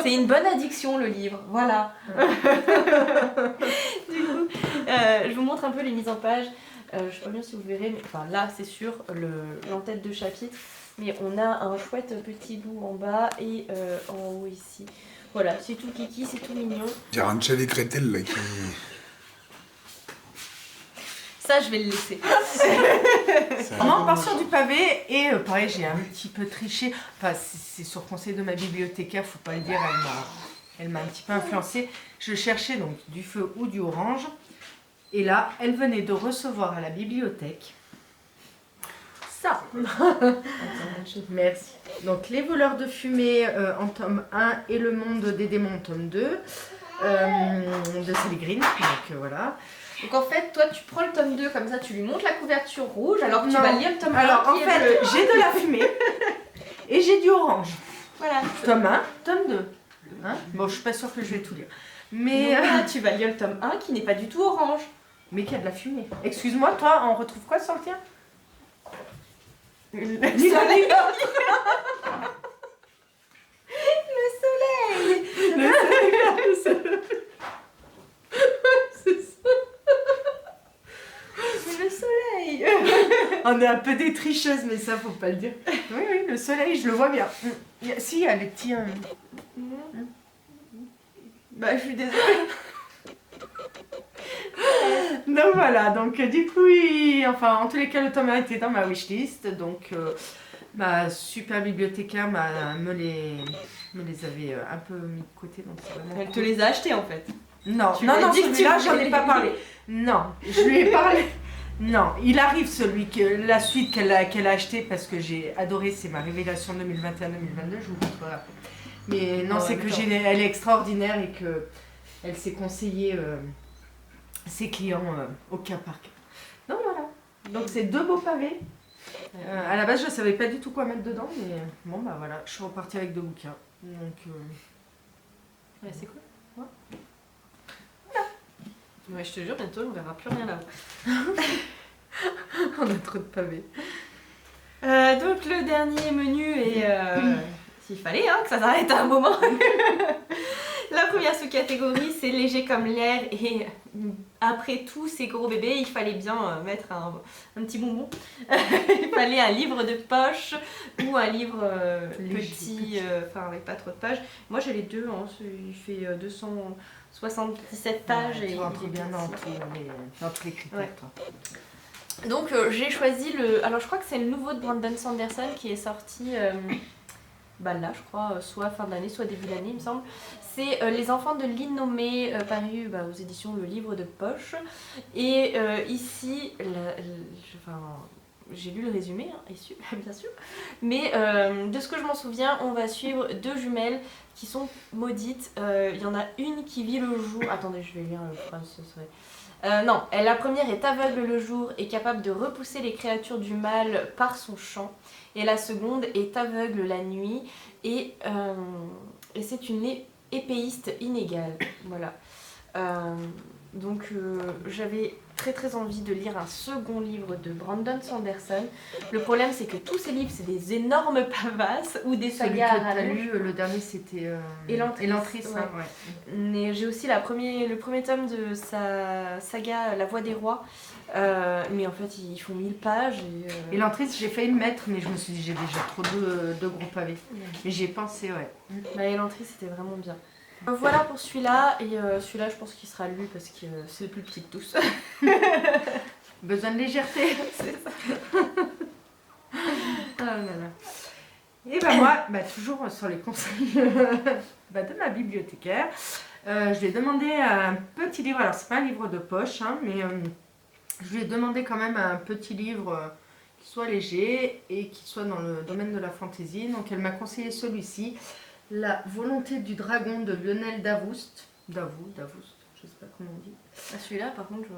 C'est une bonne addiction le livre, voilà. Du coup, je vous montre un peu les mises en page. Je sais pas bien si vous verrez, mais enfin là c'est sûr l'entête de chapitre, mais on a un chouette petit bout en bas et en haut ici. Voilà, c'est tout kiki, c'est tout mignon. Il y a Rachel et Gretel là qui. Ça je vais le laisser. On part sur du pavé et pareil, j'ai un petit peu triché. Enfin, c'est sur conseil de ma bibliothécaire, faut pas le dire, elle m'a un petit peu influencée. Je cherchais donc du feu ou du orange. Et là, elle venait de recevoir à la bibliothèque ça. Merci. Donc, Les voleurs de fumée en tome 1 et Le monde des démons tome 2 de Sally Green. Donc, voilà. Donc en fait, toi tu prends le tome 2 comme ça, tu lui montres la couverture rouge alors que tu Non. vas lire le tome 1. Alors, en fait, j'ai de la fumée et j'ai du orange. Voilà. Tome 1, tome 2. Hein, bon, je suis pas sûre que je vais tout lire. Mais, donc, là, tu vas lire le tome 1 qui n'est pas du tout orange. mais qu'il y a de la fumée. Excuse-moi, toi, on retrouve quoi sur le tien? Le soleil. C'est ça. C'est le soleil. On est un peu des tricheuses, mais ça, faut pas le dire. Oui, oui, le soleil, je le vois bien. Si, il y a les petits... Bah, je suis désolée. Donc voilà, donc du coup, enfin, en tous les cas, le tome 1 était dans ma wishlist, donc ma super bibliothécaire me les avait un peu mis de côté, donc c'est vraiment Elle te cool. les a achetés en fait. Non, Tu non, lui as non, dit que celui-là, tu j'en ai voulais pas les parlé. Non, je lui ai parlé. Non, il arrive la suite qu'elle a acheté parce que j'ai adoré, c'est ma révélation 2021-2022, je vous montrerai après. Mais non, c'est que elle est extraordinaire et que elle s'est conseillée ses clients au cas par cas. Donc voilà, donc c'est 2 beaux pavés. À la base, je savais pas du tout quoi mettre dedans, mais bon, bah voilà, je suis repartie avec 2 bouquins. Donc, Ouais, c'est cool. Ouais, je te jure, bientôt on verra plus rien là-haut. on a trop de pavés. Donc le dernier menu et s'il fallait hein, que ça s'arrête à un moment. La première sous-catégorie c'est léger comme l'air et après tous ces gros bébés il fallait bien mettre un petit bonbon. Il fallait un livre de poche ou un livre petit, enfin avec pas trop de pages. Moi j'ai les deux, hein, il fait 277 pages et tu rentres il est bien petit. dans tous les critères. Ouais. Toi. Donc j'ai choisi alors je crois que c'est le nouveau de Brandon Sanderson qui est sorti bah là je crois soit fin d'année soit début d'année il me semble. C'est Les enfants de l'innommé paru aux éditions Le Livre de Poche. Et ici, j'ai lu le résumé, hein, bien sûr. Mais de ce que je m'en souviens, on va suivre 2 jumelles qui sont maudites. Il y en a une qui vit le jour. Attendez, je vais lire la phrase, ce serait... non, la première est aveugle le jour et capable de repousser les créatures du mal par son chant. Et la seconde est aveugle la nuit et c'est une épéiste inégale. Voilà. Donc j'avais très envie de lire un second livre de Brandon Sanderson. Le problème c'est que tous ces livres c'est des énormes pavasses ou des Celui sagas que à t'as rallonge. lu, le dernier c'était Elantris, hein, Mais j'ai aussi le premier tome de sa saga La Voix des Rois. Mais en fait ils font 1000 pages. Et Elantris, j'ai failli le mettre, mais je me suis dit j'ai déjà trop de gros pavés. Mais j'y ai pensé, ouais. Bah, Elantris c'était vraiment bien. Voilà pour celui-là, et celui-là je pense qu'il sera lu parce que c'est le plus petit de tous. Besoin de légèreté. C'est ça. Ah là là. Et bah moi, toujours sur les conseils de ma bibliothécaire, je lui ai demandé un petit livre, alors c'est pas un livre de poche, hein, mais je lui ai demandé quand même un petit livre qui soit léger et qui soit dans le domaine de la fantaisie. Donc elle m'a conseillé celui-ci, La volonté du dragon de Lionel Davoust. Davoust, je sais pas comment on dit. Ah, celui-là par contre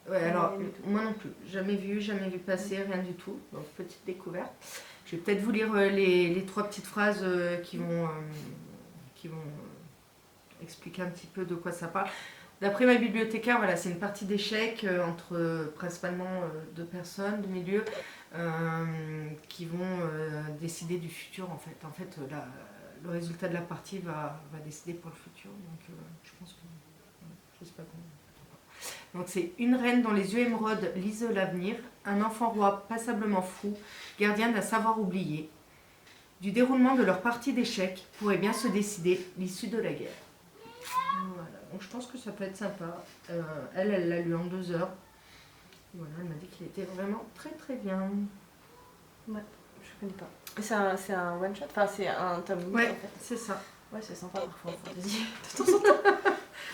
Ouais, alors moi non plus, jamais vu passer, rien du tout, donc petite découverte. Je vais peut-être vous lire les 3 petites phrases qui vont expliquer un petit peu de quoi ça parle. D'après ma bibliothécaire, voilà, c'est une partie d'échecs entre principalement 2 personnes de milieu qui vont décider du futur en fait. En fait, le résultat de la partie va décider pour le futur, donc je pense que... je sais pas comment... Donc c'est une reine dont les yeux émeraudes lisent l'avenir, un enfant roi passablement fou, gardien d'un savoir oublié. Du déroulement de leur partie d'échecs pourrait bien se décider l'issue de la guerre. Voilà, donc je pense que ça peut être sympa. Elle l'a lu en 2 heures. Voilà, elle m'a dit qu'il était vraiment très bien. Ouais, je connais pas. C'est un one shot, enfin c'est un tome unique Ouais, en fait. c'est ça. Ouais, c'est sympa parfois en fantasy de temps en temps.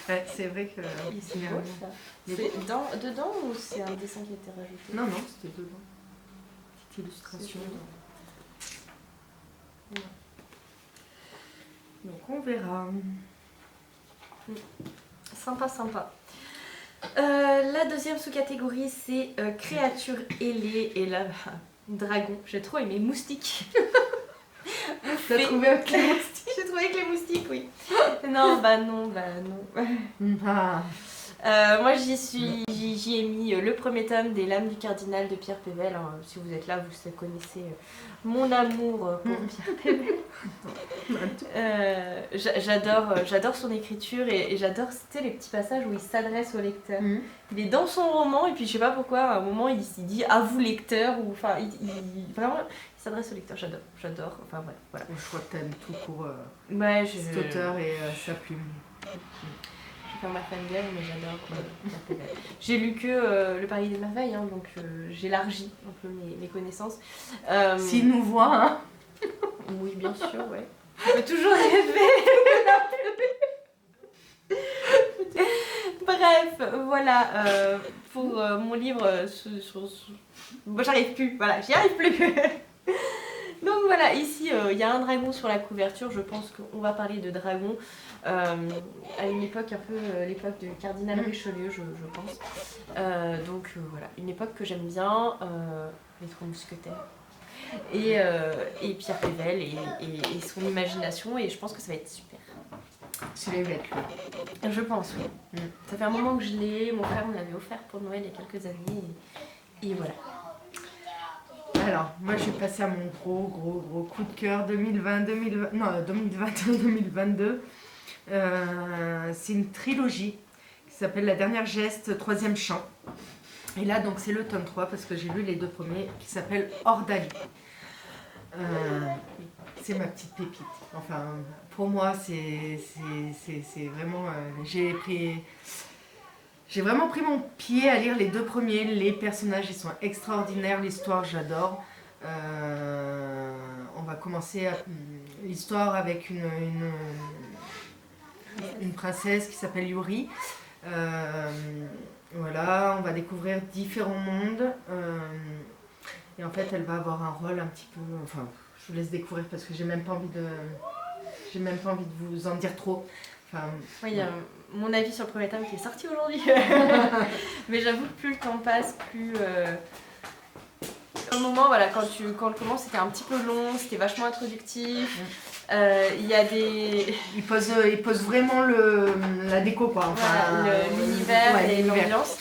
Ouais, c'est vrai que... C'est beau ça. C'est dedans ou c'est un dessin qui a été rajouté? Non, c'était dedans. Petite illustration. Ouais. Donc on verra. Sympa. La deuxième sous-catégorie c'est créatures ailées et là, dragon. J'ai trop aimé moustique. T'as trouvé avec les moustiques? J'ai trouvé avec les moustiques, oui. Non. Ah. Moi j'y ai mis le premier tome des Lames du Cardinal de Pierre Pével. Hein. Si vous êtes là, vous connaissez mon amour pour Pierre Pével. J'adore son écriture et j'adore les petits passages où il s'adresse au lecteur. Il est dans son roman et puis je sais pas pourquoi à un moment il dit à vous lecteur ou enfin vraiment il s'adresse au lecteur. J'adore. Enfin voilà. Je crois que t'aimes tout pour cet auteur et sa plume. Je vais faire ma fangirl mais j'adore Pierre Pével. J'ai lu que Le Pari des Merveilles, hein, donc j'élargis un peu mes connaissances. S'il nous voit, hein. Oui, bien sûr, ouais. On peut toujours rêver. Bref, voilà pour mon livre Bon, j'arrive plus, voilà, j'y arrive plus. Donc voilà, ici il y a un dragon sur la couverture, je pense qu'on va parler de dragon à une époque un peu l'époque de Cardinal Richelieu, je pense. Donc voilà, une époque que j'aime bien, les 3 mousquetaires. Et Pierre Pével et son imagination, et je pense que ça va être super. Celui-là va être lu. Je pense, oui. Ça fait un moment que je l'ai, mon frère me l'avait offert pour Noël il y a quelques années, et voilà. Alors, moi je vais passer à mon gros coup de cœur 2021-2022. C'est une trilogie qui s'appelle La Dernière Geste, 3e chant. Et là, donc, c'est le tome 3 parce que j'ai lu les 2 premiers qui s'appellent Ordalie. C'est ma petite pépite. Enfin, pour moi, c'est vraiment... J'ai vraiment pris mon pied à lire les 2 premiers. Les personnages, ils sont extraordinaires. L'histoire, j'adore. On va commencer l'histoire avec une princesse qui s'appelle Yuri. Voilà, on va découvrir différents mondes. Et en fait, elle va avoir un rôle un petit peu... Enfin, je vous laisse découvrir parce que j'ai même pas envie de vous en dire trop. Enfin, oui, il y a mon avis sur le premier tome qui est sorti aujourd'hui. Mais j'avoue que plus le temps passe, plus... Au moment, voilà, quand le commence, c'était un petit peu long, c'était vachement introductif. Il y a des... Il pose vraiment la déco, quoi. Enfin, voilà, l'univers et l'ambiance.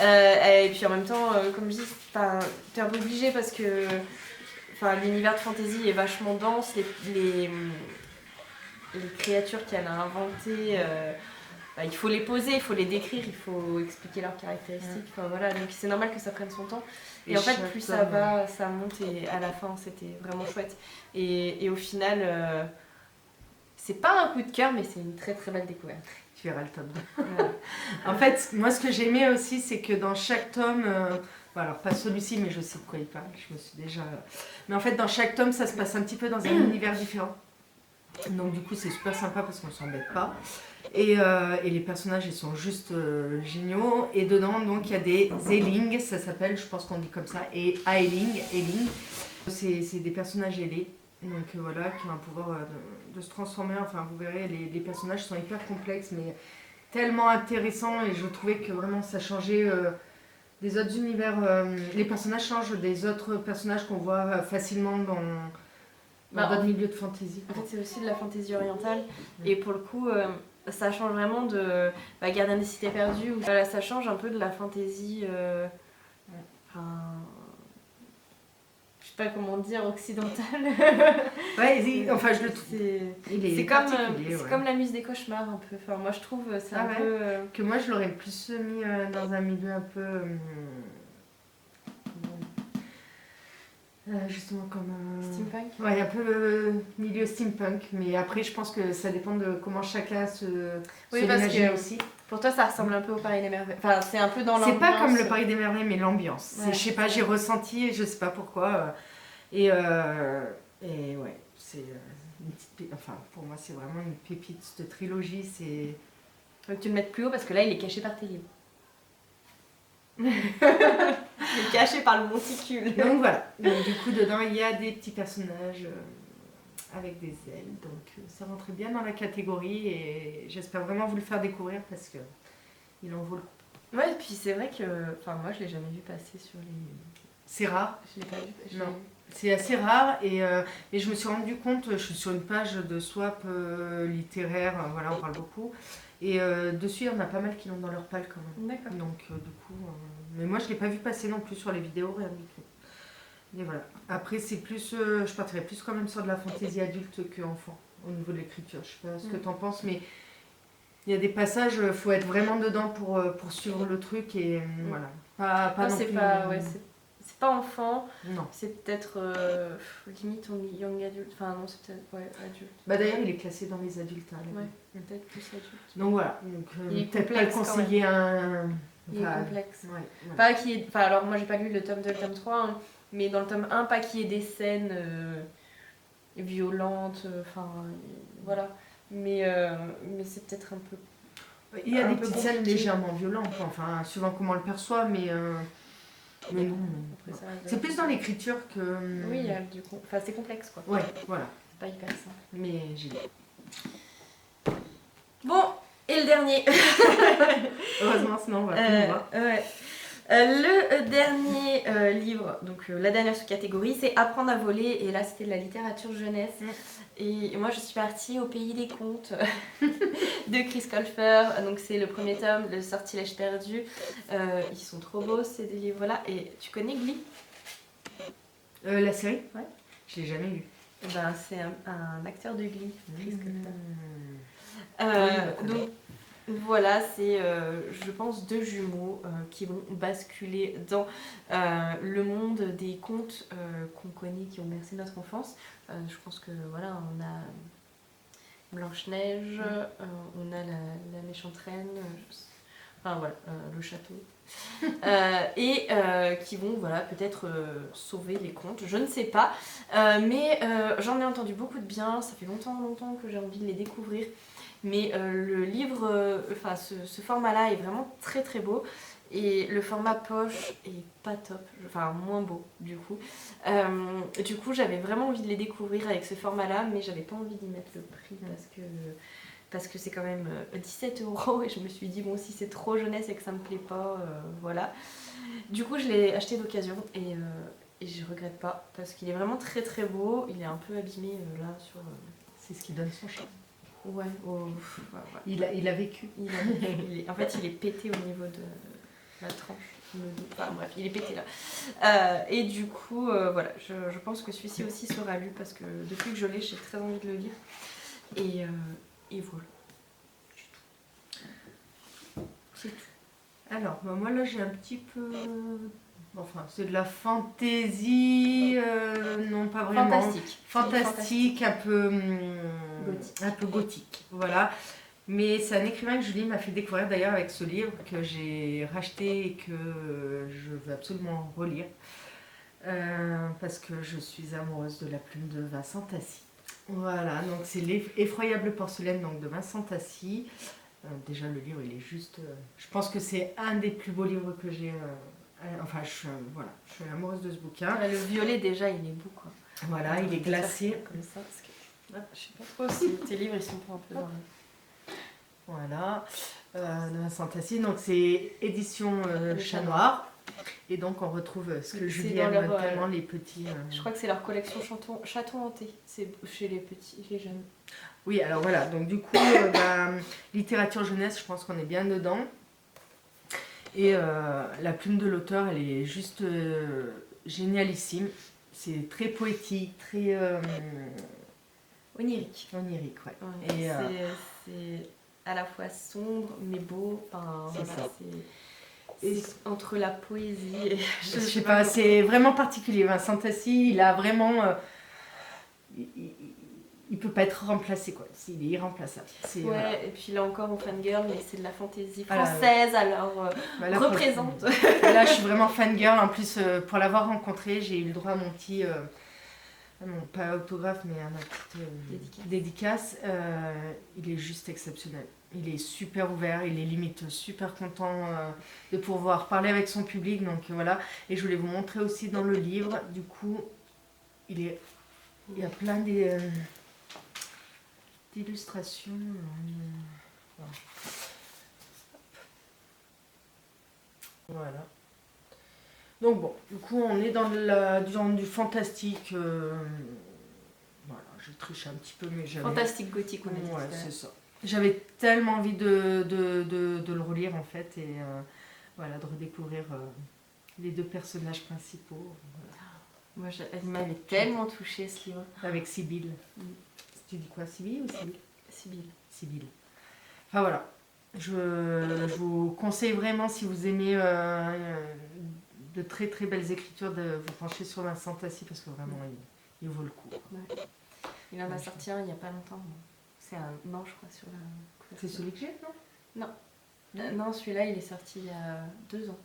Et puis en même temps, comme je dis, t'es un peu obligé parce que l'univers de fantasy est vachement dense. Les créatures qu'elle a inventées, il faut les poser, il faut les décrire, il faut expliquer leurs caractéristiques. Voilà, donc c'est normal que ça prenne son temps. Et en fait, plus ça va, ça monte et à la fin, c'était vraiment chouette. Et au final, c'est pas un coup de cœur, mais c'est une très très belle découverte. Tu verras le tome 2. Voilà. En fait, moi ce que j'aimais aussi, c'est que dans chaque tome, alors pas celui-ci, mais je sais de quoi il parle, je me suis déjà... Mais en fait, dans chaque tome, ça se passe un petit peu dans un univers différent. Donc du coup, c'est super sympa parce qu'on s'embête pas. Et les personnages, ils sont juste géniaux. Et dedans, donc, il y a des Ailings, ça s'appelle, je pense qu'on dit comme ça, et Ailing. C'est des personnages ailés. Donc voilà, qui ont un pouvoir de se transformer. Enfin, vous verrez, les personnages sont hyper complexes, mais tellement intéressants. Et je trouvais que vraiment ça changeait des autres univers. Les personnages changent des autres personnages qu'on voit facilement dans d'autres milieux de fantasy. En fait, c'est aussi de la fantasy orientale. Et pour le coup, ça change vraiment de Gardien des Cités Perdues. Voilà, ça change un peu de la fantasy. Je sais pas comment dire, occidentale. Ouais, enfin je le trouve. C'est comme la muse des cauchemars un peu. Enfin, moi je trouve c'est un peu. Que moi je l'aurais plus mis dans un milieu un peu. Justement comme. Steampunk. Ouais, un peu milieu steampunk. Mais après je pense que ça dépend de comment chacun se l'imagine aussi. Pour toi, ça ressemble un peu au Paris des Merveilles. Enfin, c'est un peu dans l'ambiance. C'est pas comme le Paris des Merveilles, mais l'ambiance. Ouais, je sais pas, j'ai ressenti, je sais pas pourquoi. Et ouais, c'est une petite. Enfin, pour moi, c'est vraiment une pépite, cette trilogie. C'est. Faut que tu le mettes plus haut parce que là, il est caché par tes livres. Il est caché par le monticule. Donc voilà. Donc, du coup, dedans, il y a des petits personnages. Avec des ailes, donc ça rentrait bien dans la catégorie et j'espère vraiment vous le faire découvrir parce que il en vaut le coup. Ouais, et puis c'est vrai que, moi je l'ai jamais vu passer sur les. C'est rare. Je l'ai pas vu. Non, c'est assez rare et je me suis rendu compte, je suis sur une page de swap littéraire, voilà, on parle beaucoup et dessus il y en a pas mal qui l'ont dans leur palle quand même. D'accord. Donc du coup, mais moi je l'ai pas vu passer non plus sur les vidéos, rien du tout. Et voilà. Après, c'est plus, je partirais plus quand même sur de la fantaisie adulte qu'enfant, au niveau de l'écriture. Je sais pas ce que t'en penses, mais il y a des passages, il faut être vraiment dedans pour suivre le truc et voilà. Pas non c'est plus. C'est pas enfant, Non. c'est peut-être limite on young adulte. Enfin, non, c'est peut-être adulte. Bah d'ailleurs, il est classé dans les adultes. Ouais, peut-être plus adulte. Donc voilà. Donc, il est peut-être pas le conseiller un. Il est complexe. Ouais, voilà. Pas qu'il y ait... Enfin, alors moi j'ai pas lu le tome 2 et le tome 3, hein, mais dans le tome 1, pas qu'il y ait des scènes violentes, voilà. Mais c'est peut-être un peu. Il y a des petites scènes légèrement violentes, enfin, suivant comment on le perçoit, mais non. C'est plus dans l'écriture que. Oui, du coup. Enfin, c'est complexe quoi. Ouais, voilà. C'est pas hyper simple. Mais j'ai. Bon, et le dernier. Heureusement, sinon on va plus voir. Ouais. Le dernier livre, donc la dernière sous-catégorie, c'est Apprendre à voler. Et là, c'était de la littérature jeunesse. Et moi, je suis partie au pays des contes de Chris Colfer. Donc, c'est le premier tome, Le Sortilège perdu. Ils sont trop beaux, ces deux livres-là. Et tu connais Glee ? La série ? Ouais. Je l'ai jamais lu. Ben, c'est un acteur de Glee, Chris Colfer. Donc, voilà, c'est, je pense, deux jumeaux qui vont basculer dans le monde des contes qu'on connaît, qui ont bercé notre enfance. Je pense que, voilà, on a Blanche-Neige, on a la méchante reine, enfin voilà, le château. Et qui vont, voilà, peut-être sauver les contes, je ne sais pas. Mais j'en ai entendu beaucoup de bien, ça fait longtemps que j'ai envie de les découvrir. Mais le livre, ce format-là est vraiment très très beau. Et le format poche est pas top, enfin moins beau du coup. Du coup, j'avais vraiment envie de les découvrir avec ce format-là, mais j'avais pas envie d'y mettre le prix parce que c'est quand même 17 € et je me suis dit, bon, si c'est trop jeunesse et que ça me plaît pas, voilà. Du coup, je l'ai acheté d'occasion et je regrette pas parce qu'il est vraiment très très beau. Il est un peu abîmé là sur. C'est ce qui donne son charme. Ouais, Il a vécu. En fait, il est pété au niveau de. la tranche. Enfin bref, il est pété là. Et du coup, voilà, je pense que celui-ci aussi sera lu parce que depuis que je l'ai, j'ai très envie de le lire. Et voilà. C'est tout. Alors, bah, moi là j'ai un petit peu... Enfin, c'est de la fantaisie, non pas vraiment. Fantastique, un peu gothique. Voilà. Mais c'est un écrivain que Julie m'a fait découvrir d'ailleurs avec ce livre que j'ai racheté et que je veux absolument relire. Parce que je suis amoureuse de la plume de Vincent Tassi. Voilà, donc c'est l'effroyable porcelaine donc, de Vincent Tassi. Déjà le livre il est juste... je pense que c'est un des plus beaux livres que j'ai... enfin je suis amoureuse de ce bouquin. Le violet déjà il est beau quoi. Voilà, il est glacé. Comme ça, parce que... je sais pas trop si tes livres ils sont pas un peu dans le... Voilà, de Vincent Tassi, donc c'est édition Chat Noir. Et donc on retrouve ce que Julie aime tellement, les petits... Je crois que c'est leur collection Chaton Hanté, c'est chez les petits, les jeunes. Oui, alors voilà, donc du coup, littérature jeunesse, je pense qu'on est bien dedans. Et la plume de l'auteur, elle est juste génialissime. C'est très poétique, très... onirique. Onirique, ouais. Et c'est à la fois sombre, mais beau. Enfin, c'est entre la poésie et... Je sais pas, c'est vraiment particulier. Vincent Tassi, il a vraiment... il peut pas être remplacé, quoi. Il est irremplaçable. Ouais, et puis là encore, on fangirl, mais c'est de la fantaisie française, alors représente. Là, je suis vraiment fangirl. En plus, pour l'avoir rencontré, j'ai eu le droit à mon petit... pas autographe, mais à ma petite dédicace. Il est juste exceptionnel. Il est super ouvert, il est limite super content de pouvoir parler avec son public. Donc voilà. Et je voulais vous montrer aussi dans le livre, du coup, il y a plein d'illustrations. Voilà. Donc bon, du coup on est dans du fantastique. Voilà, je triche un petit peu, mais j'avais... Fantastique gothique, on a dit. Ouais, c'est ça. J'avais tellement envie de le relire en fait, et voilà, de redécouvrir les deux personnages principaux. Voilà. Moi, elle m'avait tellement touchée ce livre. Avec Sibylle. Tu dis quoi, Sibylle ou Sibylle? Sibylle. Enfin voilà, je vous conseille vraiment, si vous aimez de très très belles écritures, de vous pencher sur Vincent Tassi parce que vraiment il vaut le coup. Ouais. Il en a sorti un il n'y a pas longtemps. C'est un an, je crois, sur la couverture. C'est celui que j'ai, non? Non. Non, celui-là, il est sorti il y a 2 ans.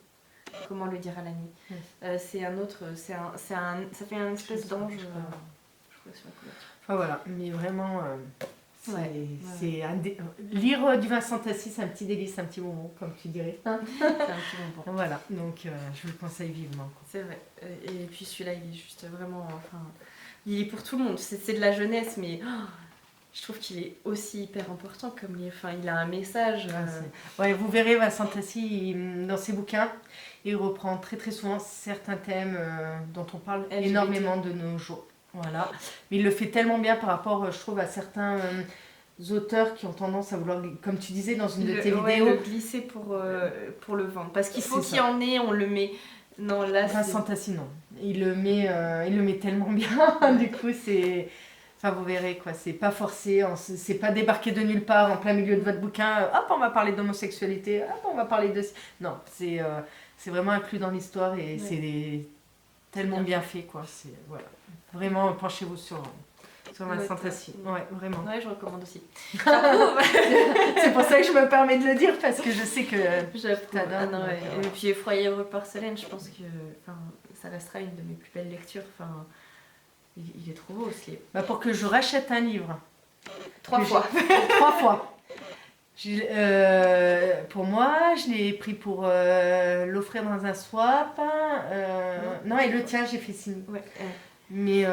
Comment le dire à la nuit. C'est un autre, ça fait un espèce d'ange, je crois, sur la couverture. Enfin voilà, mais vraiment, c'est lire du Vincent Tassi, c'est un petit délice, un petit moment, comme tu dirais. C'est un petit bonbon. Voilà, donc je vous le conseille vivement. C'est vrai. Et puis celui-là, il est juste vraiment, enfin, il est pour tout le monde. C'est de la jeunesse, mais je trouve qu'il est aussi hyper important comme il a un message. Ouais, vous verrez Vincent Tassi dans ses bouquins, il reprend très très souvent certains thèmes dont on parle LGBT. Énormément de nos jours. Voilà, mais il le fait tellement bien par rapport, je trouve, à certains auteurs qui ont tendance à vouloir, comme tu disais dans une de tes vidéos, le glisser pour le vendre, parce qu'il faut qu'il y en ait, on le met. Non, là, Vincent Tassi, non, il le met tellement bien. Du coup, c'est... Enfin, vous verrez, quoi, c'est pas forcé, c'est pas débarqué de nulle part en plein milieu de votre bouquin, hop, on va parler d'homosexualité, hop, on va parler de... Non, c'est vraiment inclus dans l'histoire et c'est tellement bien fait, quoi. Voilà. Vraiment, penchez-vous sur Vincent Tassi. Ouais, vraiment. Ouais, je recommande aussi. C'est pour ça que je me permets de le dire, parce que je sais que t'adores. Et puis Effroyable porcelaine, je pense que ça restera une de mes plus belles lectures. Enfin, il est trop beau ce livre. Pour que je rachète un livre. 3 fois. 3 fois. Pour moi, je l'ai pris pour l'offrir dans un swap. Non, et le tien, j'ai fait signe. Ouais. Mais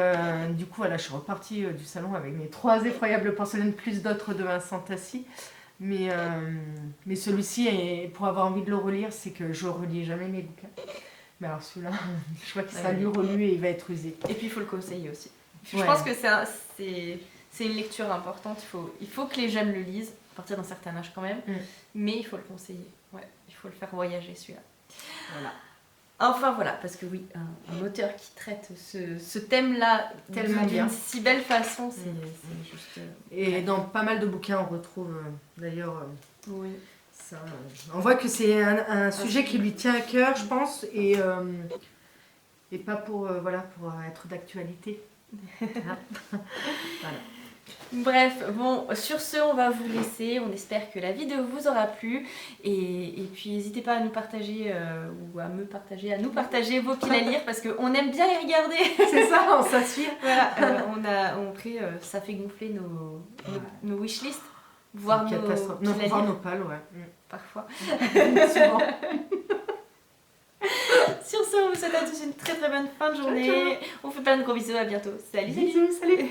du coup, voilà, je suis repartie du salon avec mes 3 effroyables porcelaines, plus d'autres de Vincent Tassi. Mais celui-ci, pour avoir envie de le relire, c'est que je ne relis jamais mes bouquins. Mais alors celui-là, je crois qu'il sera lu, relu et il va être usé. Et puis il faut le conseiller aussi. Je pense que c'est une lecture importante. Il faut que les jeunes le lisent, à partir d'un certain âge quand même. Mais il faut le conseiller. Ouais, il faut le faire voyager celui-là. Voilà. Enfin voilà, parce que oui, un auteur qui traite ce thème-là Tellement bien. d'une si belle façon, c'est juste... Et dans pas mal de bouquins, on retrouve d'ailleurs Oui. ça. On voit que c'est un sujet qui lui tient à cœur, je pense, et pas pour, pour être d'actualité. Voilà. Bref, bon, sur ce, on va vous laisser. On espère que la vidéo vous aura plu. Et puis, n'hésitez pas à nous partager, ou à me partager, à nous partager vos piles à lire, parce qu'on aime bien les regarder. C'est ça, on s'assure. Voilà, ça fait gonfler nos wishlists, voir nos piles à lire, nos pales, ouais. parfois. Souvent. Sur ce, on vous souhaite à tous une très très bonne fin de journée. On vous fait plein de gros bisous, à bientôt. Salut, salut. Bisous, salut.